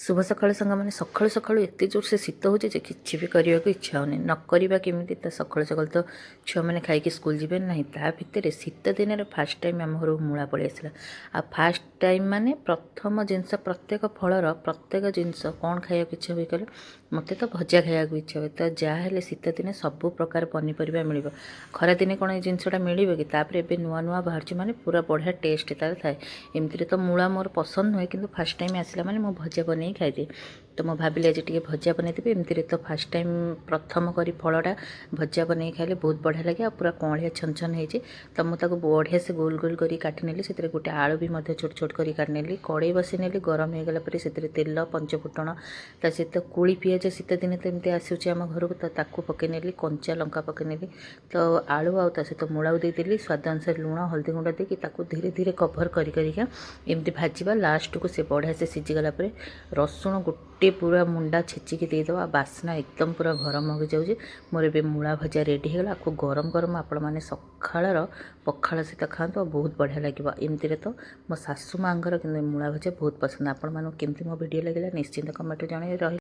शुभ सकाळ सांग मैंने सकाळू सकाळू एत जोर से शीत हो कि भी करने को इच्छा होनी न करवा केमी सकाळू सकाळू तो छुआ मैंने खाई स्कूल जी ना ता भितर शीत दिन फास्ट टाइम आम घर मूला पलि आसला आ फास्ट टाइम माने प्रथम जिनस प्रत्येक फलर प्रत्येक जिनस कौन खाया इच्छा हुए कह मत तो भजा खाया इच्छा हुए तो जहाँ शीत दिन सब प्रकार पनीपरिया मिल खरा दिने कौन ये जिनसटा मिल कि ए नुआ नुआ बाहर माने पूरा बढ़िया टेस्ट तार थाए एमती तो मूला मोर पसंद नुहे कि फास्ट टाइम आसला माने मो भजा बन खाई तो मैं भाविली आज टे भजा बनईदेवी एमती तो फास्ट टाइम प्रथम करी फलटा भजा बन खाइले बहुत बढ़िया लगे पूरा कौलिया छन छन हो तो मुझे बढ़िया से गोल गोल कर काटी नेली से गोटे आलू भी छोट छोट कर काटी नेली कड़े बसई नेली गरम हो गला से तेल पंचफुटण ता सहित कोड़ी पियाज शीत दिन तो एमती आसूँ आम घर को तो पकई नेली कंचा लंका पकई नेली तो आलू आ सहित मूला देदेली स्वाद अनुसार लुण हल्दी गुंड देकी धीरे धीरे कभर करिका एमती भाजवा लास्ट को से बढ़िया से सीझीगला रसुण गोटे पूरा मुंडा छेचिकी देदेव बास्ना एकदम पूरा गरम हो जाऊँगी मोर ए मूला भजा रेडी होगा आपको गरम गरम आपण मैंने सकाळ पखाड़ सहित खातु बहुत बढ़िया लगे एमती तो मो सासू माँगर कि मूला भजा बहुत पसंद आपण मानक केमती मो वीडियो लगे निश्चिंत कमेंट जन रही।